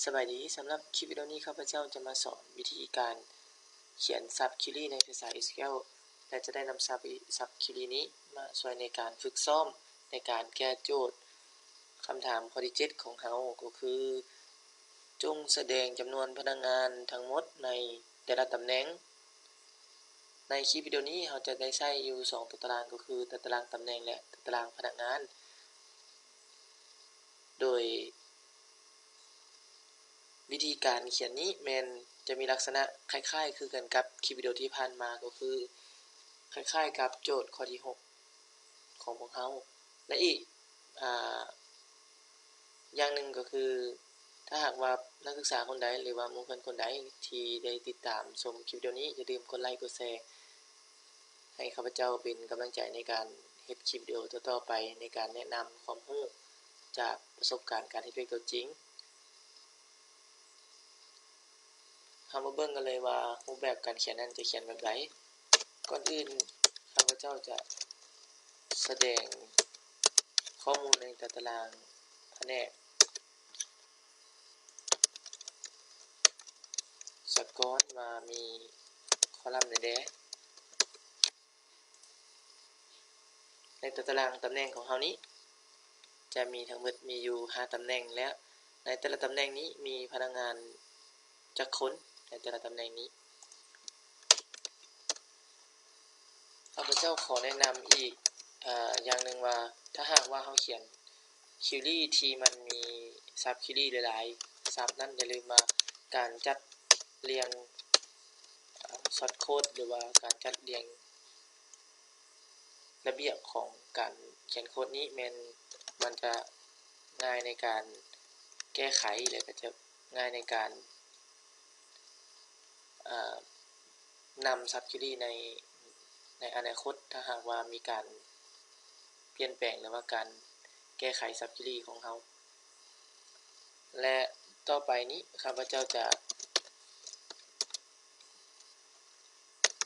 สบายดีสำหรับคลิปวิดีโอนี้ข้าพเจ้าจะมาสอนวิธีการเขียนซับคิวรี่ในภาษา SQL และจะได้นำซับคิวรี่นี้มาช่วยในการฝึกซ้อมในการแก้โจทย์คำถามข้อที่7ของเราก็คือจงแสดงจำนวนพนักงานทั้งหมดในแต่ละตำแหน่งในคลิปวิดีโอนี้เราจะได้ใช้อยู่2ตัวตารางก็คือตารางตำแหน่งและตารางพนักงานโดยวิธีการเขียนนี้จะมีลักษณะคล้ายๆคือกันกับคลิปวิดีโอที่ผ่านมาก็คือคล้ายๆกับโจทย์ข้อที่6ของพวกเราและอีกอย่างหนึ่งก็คือถ้าหากว่านักศึกษาคนใดหรือว่าหมู่เพื่อนคนใดที่ได้ติดตามชมคลิปวิดีโอนี้อย่าลืมกดไลค์กดแชร์ให้ข้าพเจ้าเป็นกำลังใจในการเฮ็ดคลิปวิดีโอต่อๆไปในการแนะนำความรู้จากประสบการณ์การเฮ็ดเวียกตัวจริงเรามาเบิ่งกันเลยว่ารูปแบบการเขียนนั้นจะเขียนแบบไหนก่อนอื่นข้าพเจ้าจะแสดงข้อมูลในตารางแผนกสกอตมามีคอลัมน์ในตารางตำแหน่งของเรานี้จะมีทั้งหมดมีอยู่5ตำแหน่งและในแต่ละตำแหน่งนี้มีพนักงานจักคนในแต่ละตำแหน่งนี้ข้าพเจ้าขอแนะนำอีกอย่างหนึ่งว่าถ้าหากว่าเราเขียนคิวรี่ที่มันมีซับคิวรี่หลายๆซับนั้นอย่าลืมว่าการจัดเรียงช็อตโค้ดหรือว่าการจัดเรียงระเบียบของการเขียนโค้ดนี้มันจะง่ายในการแก้ไขและก็จะง่ายในการนำซับคิวรี่ในอนาคตถ้าหากว่ามีการเปลี่ยนแปลงหรือว่าการแก้ไขซับคิวรี่ของเราและต่อไปนี้ข้าพเจ้า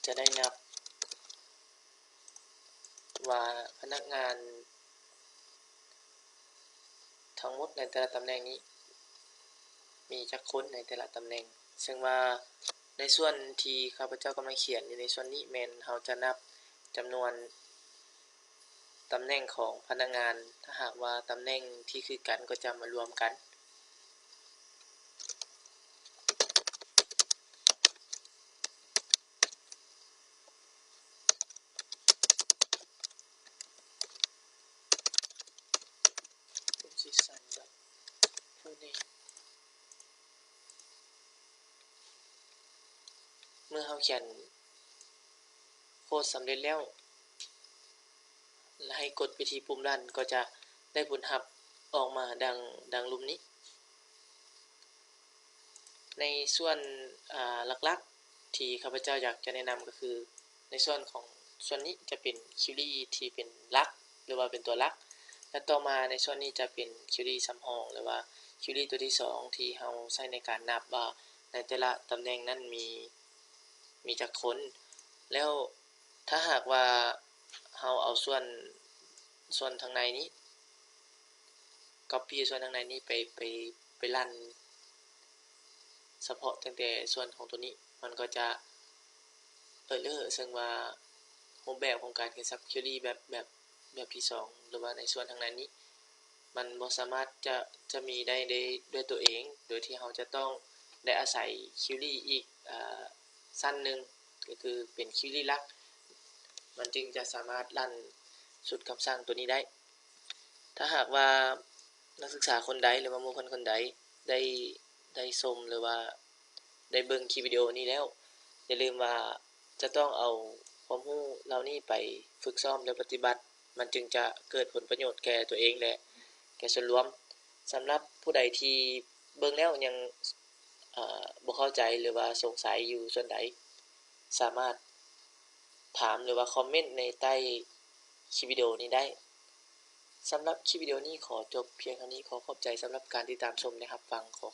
จะได้นับว่าพนักงานทั้งหมดในแต่ละตำแหน่งนี้มีจักคนในแต่ละตำแหน่งซึ่งว่าในส่วนที่ข้าพเจ้ากำลังเขียนอยู่ในส่วนนี้เราจะนับจำนวนตำแหน่งของพนักงานถ้าหากว่าตำแหน่งที่คือกันก็จะมารวมกันเมื่อเราเขียนโค้ดสำเร็จแล้วให้กดไปที่ปุ่มรันก็จะได้ผลลัพธ์ออกมาดังรูปนี้ในส่วนหลักๆที่ข้าพเจ้าอยากจะแนะนำก็คือในส่วนของส่วนนี้จะเป็นคิวรี่ที่เป็นหลักหรือว่าเป็นตัวหลักและต่อมาในส่วนนี้จะเป็นคิวรี่สำรองหรือว่าคิวรี่ตัวที่2ที่เราใช้ในการนับว่าในแต่ละตำแหน่งนั้นมีจักคนแล้วถ้าหากว่าเราเอาส่วนทางในนี้ copy ส่วนทางในนี้ไปรันเฉพาะตั้งแต่ส่วนของตัวนี้มันก็จะซึ่งว่ารูปแบบของการเขียนซับคิวรี่แบบที่2หรือว่าในส่วนทางในนี้มันบ่สามารถจะมีได้ด้วยตัวเองโดยที่เราจะต้องได้อาศัยคิวรี่อีกสั้นหนึ่งก็คือเป็นคิวรี่หลักมันจึงจะสามารถรันสุดคำสั่งตัวนี้ได้ถ้าหากว่านักศึกษาคนใดหรือว่าหมู่เพื่อนคนใดได้ชมหรือว่าได้เบิ่งคลิปวิดีโอนี้แล้วอย่าลืมว่าจะต้องเอาความรู้เหล่านี้ไปฝึกซ้อมและปฏิบัติมันจึงจะเกิดผลประโยชน์แก่ตัวเองและแก่ส่วนรวมสำหรับผู้ใดที่เบิ่งแล้วยังบ่เข้าใจหรือว่าสงสัยอยู่ส่วนใดสามารถถามหรือว่าคอมเมนต์ในใต้คลิปวิดีโอนี้ได้สำหรับคลิปวิดีโอนี้ขอจบเพียงเท่านี้ขอขอบใจสำหรับการติดตามชมนะครับฟังขอ